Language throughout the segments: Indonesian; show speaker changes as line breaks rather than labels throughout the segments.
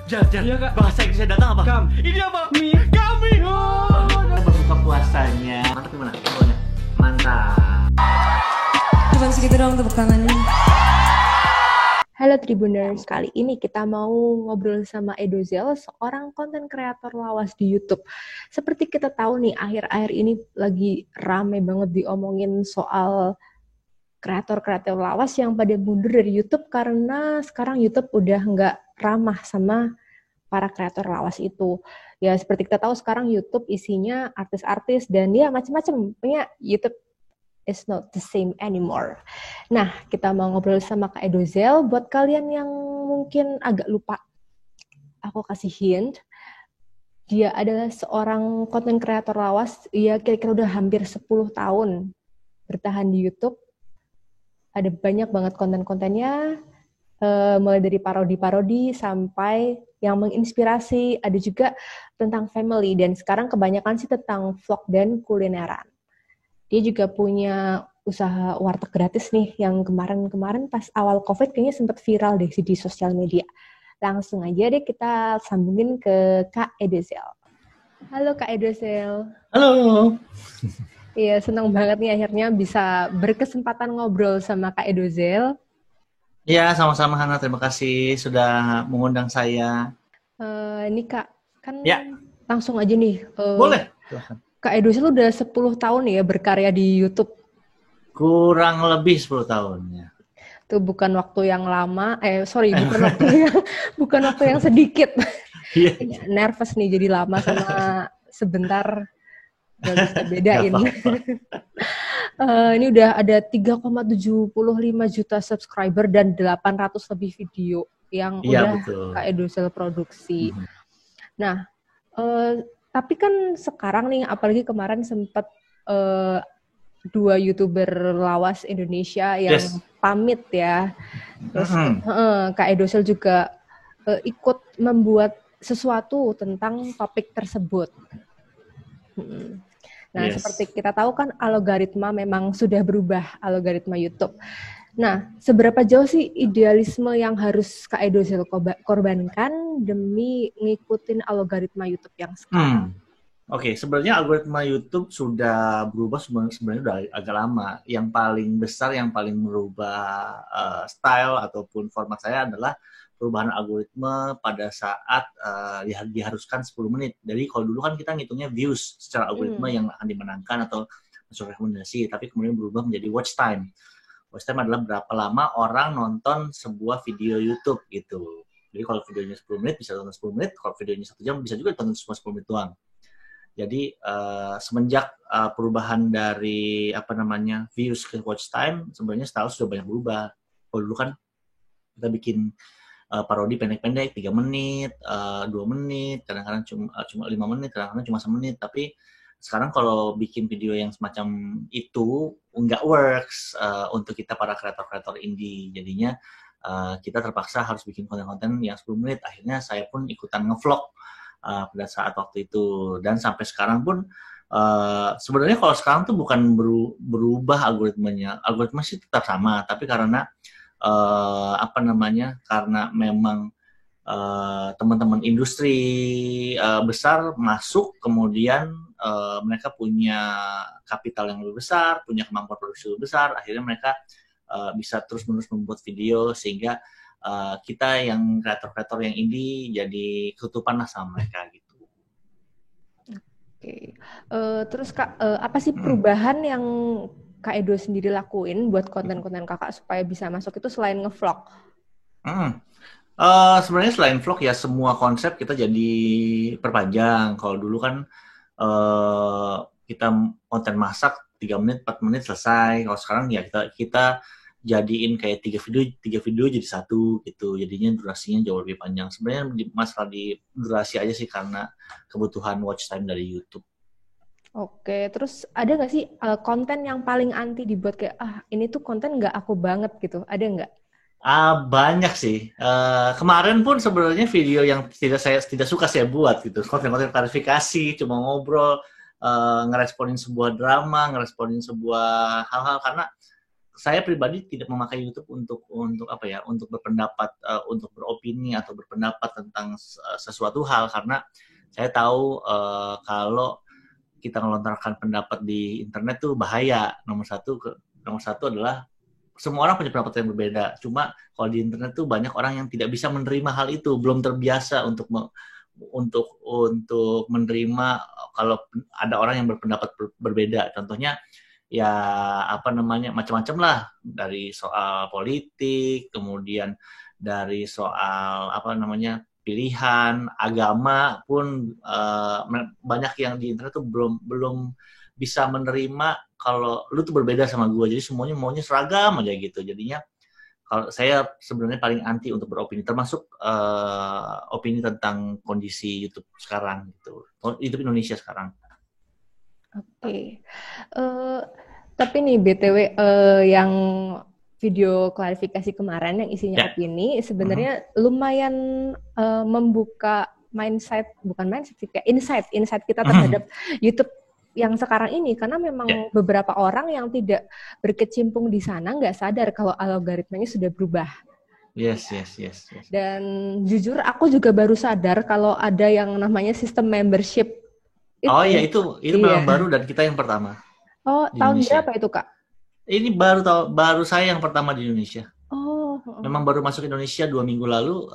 Jan,
Iya, Kak.
bahasa Inggrisnya datang apa?
Kam.
Ini apa?
Mi.
Kami. Berbuka puasanya. Mantap gimana? Pokoknya mantap.
Cuman segitu doang tepuk tangannya.
Halo Tribuners, kali ini kita mau ngobrol sama Edozel, seorang konten kreator lawas di YouTube. Seperti kita tahu nih, akhir-akhir ini lagi rame banget diomongin soal kreator-kreator lawas yang pada mundur dari YouTube karena sekarang YouTube udah nggak ramah sama para kreator lawas itu. Ya seperti kita tahu sekarang YouTube isinya artis-artis dan ya macam-macam. Punya YouTube is not the same anymore. Nah, kita mau ngobrol sama Kak Edozel. Buat kalian yang mungkin agak lupa, aku kasih hint. Dia adalah seorang konten kreator lawas. Ia kira-kira udah hampir 10 tahun bertahan di YouTube. Ada banyak banget konten-kontennya, mulai dari parodi-parodi sampai yang menginspirasi. Ada juga tentang family, dan sekarang kebanyakan sih tentang vlog dan kulineran. Dia juga punya usaha warteg gratis nih, yang kemarin-kemarin pas awal COVID kayaknya sempat viral deh di sosial media. Langsung aja deh kita sambungin ke Kak Edozel. Halo Kak Edozel.
Halo.
Iya, senang banget nih akhirnya bisa berkesempatan ngobrol sama Kak Edozel.
Ya, sama-sama Hana. Terima kasih sudah mengundang saya.
Ini Kak, kan
Ya.
langsung aja nih.
Boleh. Silahkan.
Kak Edozel udah 10 tahun ya berkarya di YouTube.
Kurang lebih 10 tahun ya.
Itu bukan waktu yang lama, bukan waktu yang sedikit.
Iya.
Nervous nih jadi lama sama sebentar, gak bisa bedain. Ini udah ada 3,75 juta subscriber dan 800 lebih video yang udah
betul.
Kak Edozel produksi. Nah, tapi kan sekarang nih, apalagi kemarin sempat 2 YouTuber lawas Indonesia yang pamit ya. Terus Kak Edozel juga ikut membuat sesuatu tentang topik tersebut. Nah, seperti kita tahu kan algoritma memang sudah berubah, algoritma YouTube. Nah, seberapa jauh sih idealisme yang harus Kak Edozel korbankan demi ngikutin algoritma YouTube yang sekarang?
Oke, sebenarnya algoritma YouTube sudah berubah sebenarnya udah agak lama. Yang paling besar, yang paling merubah style ataupun format saya adalah perubahan algoritma pada saat diharuskan 10 menit. Jadi kalau dulu kan kita ngitungnya views secara algoritma yang akan dimenangkan atau masuk rekomendasi, tapi kemudian berubah menjadi watch time. Watch time adalah berapa lama orang nonton sebuah video YouTube gitu. Jadi kalau videonya 10 menit bisa tonton 10 menit, kalau videonya 1 jam bisa juga tonton cuma 10 menit doang. Jadi semenjak perubahan dari views ke watch time, sebenarnya style sudah banyak berubah. Kalau dulu kan kita bikin parodi pendek-pendek 3 menit, 2 menit, kadang-kadang cuma 5 menit, kadang-kadang cuma 1 menit. Tapi sekarang kalau bikin video yang semacam itu nggak works untuk kita para kreator-kreator indie. Jadinya kita terpaksa harus bikin konten-konten yang 10 menit. Akhirnya saya pun ikutan ngevlog pada saat waktu itu, dan sampai sekarang pun sebenarnya kalau sekarang tuh bukan berubah algoritmanya, algoritma sih tetap sama, tapi karena karena memang teman-teman industri besar masuk, kemudian mereka punya kapital yang lebih besar, punya kemampuan produksi lebih besar, akhirnya mereka bisa terus-menerus membuat video sehingga kita yang kreator-kreator yang indie jadi ketutupan lah sama mereka gitu.
Oke. Terus Kak, apa sih perubahan yang Kak Edo sendiri lakuin buat konten-konten Kakak supaya bisa masuk itu selain ngevlog?
Sebenarnya selain vlog ya semua konsep kita jadi perpanjang. Kalau dulu kan kita konten masak 3 menit, 4 menit selesai. Kalau sekarang ya kita jadiin kayak 3 video jadi 1 gitu. Jadinya durasinya jauh lebih panjang. Sebenarnya masalah di durasi aja sih karena kebutuhan watch time dari YouTube.
Oke, terus ada nggak sih konten yang paling anti dibuat kayak ini tuh konten nggak aku banget gitu? Ada nggak?
Banyak sih. Kemarin pun sebenarnya video yang tidak suka saya buat gitu. Konten-konten klarifikasi, cuma ngobrol, ngeresponin sebuah drama, ngeresponin sebuah hal-hal karena saya pribadi tidak memakai YouTube untuk apa ya, untuk berpendapat, untuk beropini atau berpendapat tentang sesuatu hal, karena saya tahu kalau kita melontarkan pendapat di internet tuh bahaya. Nomor satu adalah semua orang punya pendapat yang berbeda. Cuma kalau di internet tuh banyak orang yang tidak bisa menerima hal itu, belum terbiasa untuk menerima kalau ada orang yang berpendapat berbeda. Contohnya ya apa namanya, macam-macam lah, dari soal politik, kemudian dari soal apa namanya, pilihan agama pun banyak yang di internet tuh belum bisa menerima kalau lu tuh berbeda sama gue. Jadi semuanya maunya seragam aja gitu. Jadinya kalau saya sebenarnya paling anti untuk beropini, termasuk opini tentang kondisi YouTube sekarang gitu, YouTube Indonesia sekarang.
Oke. Tapi nih BTW yang video klarifikasi kemarin yang isinya opini sebenarnya lumayan membuka bukan mindset sih, kayak insight kita terhadap YouTube yang sekarang ini, karena memang beberapa orang yang tidak berkecimpung di sana nggak sadar kalau algoritmanya sudah berubah.
Yes.
Dan jujur aku juga baru sadar kalau ada yang namanya sistem membership.
Iya, itu memang baru dan kita yang pertama.
Oh, tahun berapa itu, Kak?
Ini baru saya yang pertama di Indonesia. Memang baru masuk Indonesia 2 minggu lalu,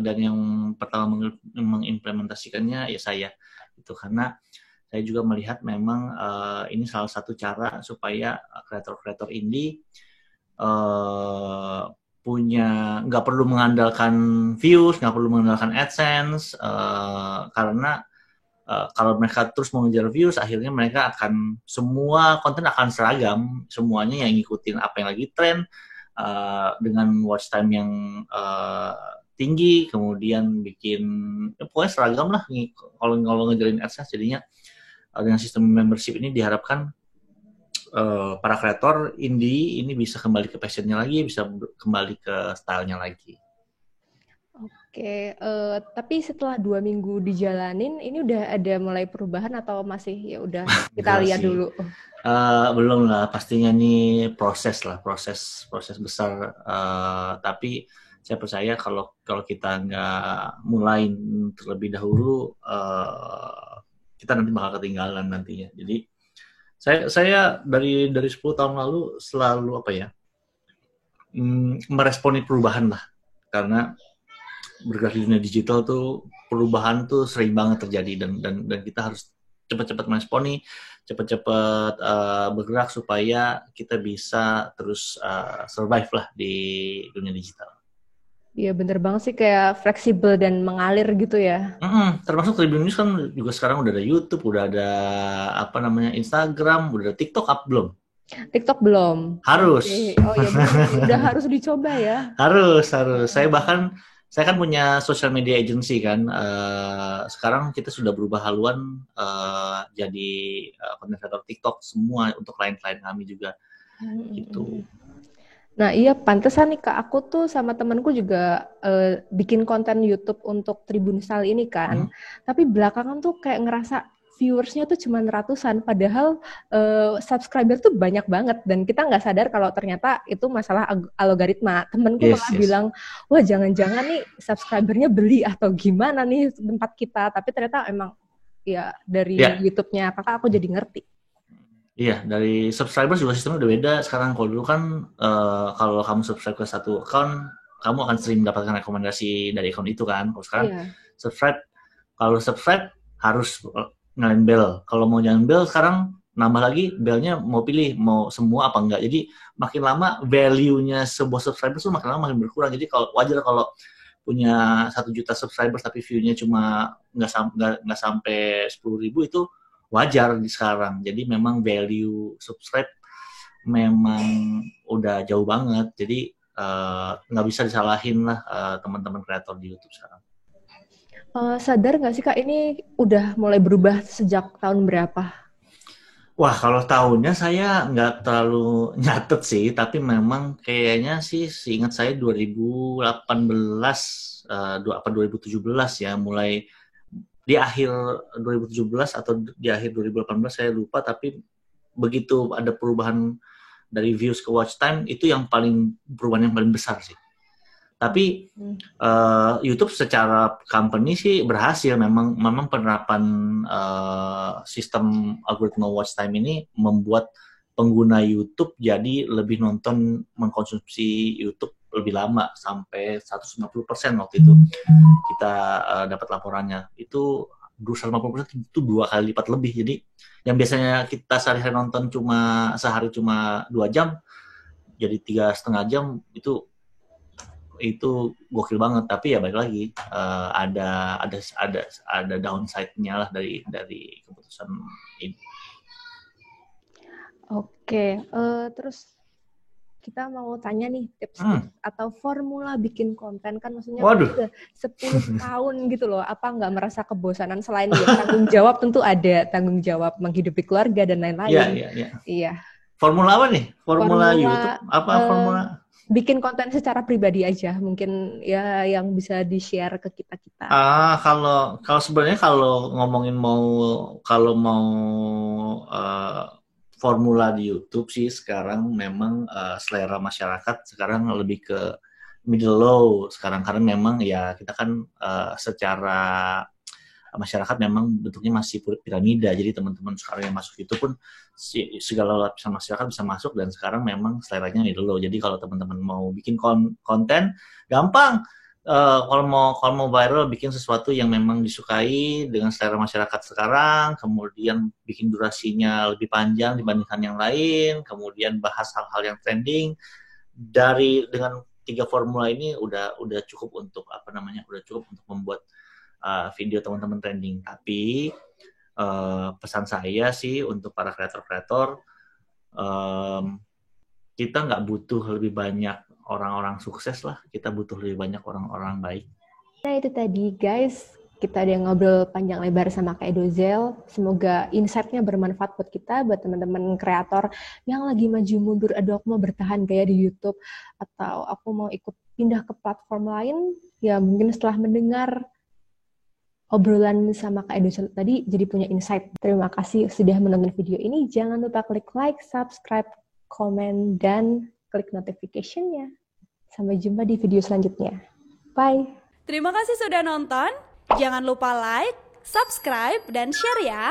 dan yang pertama mengimplementasikannya ya saya. Itu karena saya juga melihat memang ini salah satu cara supaya kreator-kreator indie nggak perlu mengandalkan views, nggak perlu mengandalkan AdSense, karena kalau mereka terus mengejar views, akhirnya mereka semua konten akan seragam, semuanya yang ngikutin apa yang lagi tren, dengan watch time yang tinggi, kemudian bikin pokoknya seragam lah kalau ngejalin AdSense. Jadinya dengan sistem membership ini diharapkan para kreator indie ini bisa kembali ke passionnya lagi, bisa kembali ke stylenya lagi.
Oke, tapi setelah 2 minggu dijalanin, ini udah ada mulai perubahan atau masih ya udah kita lihat dulu?
Belum lah, pastinya ini proses besar. Tapi saya percaya kalau kita nggak mulai terlebih dahulu, kita nanti bakal ketinggalan nantinya. Jadi saya dari 10 tahun lalu selalu meresponi perubahan lah, karena bergerak di dunia digital tuh perubahan tuh sering banget terjadi, dan kita harus cepat-cepat meresponi, cepat-cepat bergerak supaya kita bisa terus survive lah di dunia digital.
Iya bener banget sih, kayak fleksibel dan mengalir gitu ya.
Termasuk Tribun News kan juga sekarang udah ada YouTube, udah ada Instagram, udah ada TikTok belum?
TikTok belum.
Harus.
Okay. Oh ya bener, udah harus dicoba ya.
Harus. Saya kan punya social media agency kan. Sekarang kita sudah berubah haluan jadi content creator TikTok semua untuk klien-klien kami juga. Gitu.
Nah iya, pantesan nih Kak, aku tuh sama temanku juga bikin konten YouTube untuk Tribun Style ini kan. Tapi belakangan tuh kayak ngerasa viewersnya tuh cuma ratusan, padahal subscriber tuh banyak banget, dan kita nggak sadar kalau ternyata itu masalah algoritma. Temenku malah bilang, wah jangan-jangan nih subscribernya beli atau gimana nih tempat kita, tapi ternyata emang ya dari YouTube-nya Kakak aku jadi ngerti.
Iya, dari subscriber juga sistemnya udah beda sekarang. Kalau dulu kan kalau kamu subscribe ke satu account, kamu akan sering mendapatkan rekomendasi dari account itu kan. Kalau sekarang subscribe harus nyalain bell. Kalau mau nyalain bell sekarang nambah lagi bellnya, mau pilih mau semua apa enggak. Jadi makin lama value-nya sebuah subscriber tuh makin lama makin berkurang. Jadi kalau wajar kalau punya 1 juta subscribers tapi view-nya cuma nggak sampai 10.000, itu wajar di sekarang. Jadi memang value subscribe memang udah jauh banget. Jadi nggak bisa disalahin lah teman-teman kreator di YouTube sekarang.
Sadar nggak sih Kak, ini udah mulai berubah sejak tahun berapa?
Wah, kalau tahunnya saya nggak terlalu nyatet sih, tapi memang kayaknya sih seingat saya 2018 apa 2017 ya, mulai di akhir 2017 atau di akhir 2018 saya lupa, tapi begitu ada perubahan dari views ke watch time itu yang perubahan yang paling besar sih. Tapi YouTube secara company sih berhasil, memang penerapan sistem algoritma watch time ini membuat pengguna YouTube jadi lebih mengkonsumsi YouTube lebih lama, sampai 150% waktu itu kita dapat laporannya. Itu 150% itu 2 kali lipat lebih. Jadi yang biasanya kita sehari-hari nonton sehari cuma 2 jam jadi 3,5 jam, itu gokil banget. Tapi ya balik lagi, ada downside-nya lah dari keputusan ini.
Oke, terus kita mau tanya nih tips atau formula bikin konten, kan maksudnya udah 10 tahun gitu loh, apa nggak merasa kebosanan selain tanggung jawab, tentu ada tanggung jawab menghidupi keluarga dan lain-lain. Iya.
Formula apa nih? Formula YouTube? Apa formula?
Bikin konten secara pribadi aja, mungkin ya yang bisa di-share ke kita-kita.
Kalau sebenarnya kalau ngomongin kalau mau formula di YouTube sih sekarang memang selera masyarakat sekarang lebih ke middle low sekarang, karena memang ya kita kan secara masyarakat memang bentuknya masih piramida, jadi teman-teman sekarang yang masuk itu pun segala lapisan masyarakat bisa masuk, dan sekarang memang seleranya middle low. Jadi kalau teman-teman mau bikin konten gampang. Kalau mau viral, bikin sesuatu yang memang disukai dengan selera masyarakat sekarang, kemudian bikin durasinya lebih panjang dibandingkan yang lain, kemudian bahas hal-hal yang trending. Dengan 3 formula ini udah cukup untuk udah cukup untuk membuat video teman-teman trending. Tapi pesan saya sih untuk para kreator-kreator, kita nggak butuh lebih banyak orang-orang sukses lah, kita butuh lebih banyak orang-orang baik.
Nah itu tadi guys, kita udah ngobrol panjang lebar sama Kak Edozel. Semoga insight-nya bermanfaat buat kita, buat teman-teman kreator yang lagi maju mundur, aduh aku mau bertahan gaya di YouTube, atau aku mau ikut pindah ke platform lain. Ya mungkin setelah mendengar obrolan sama Kak Edozel tadi jadi punya insight. Terima kasih sudah menonton video ini. Jangan lupa klik like, subscribe, komen, dan klik notification-nya. Sampai jumpa di video selanjutnya. Bye.
Terima kasih sudah nonton. Jangan lupa like, subscribe, dan share ya.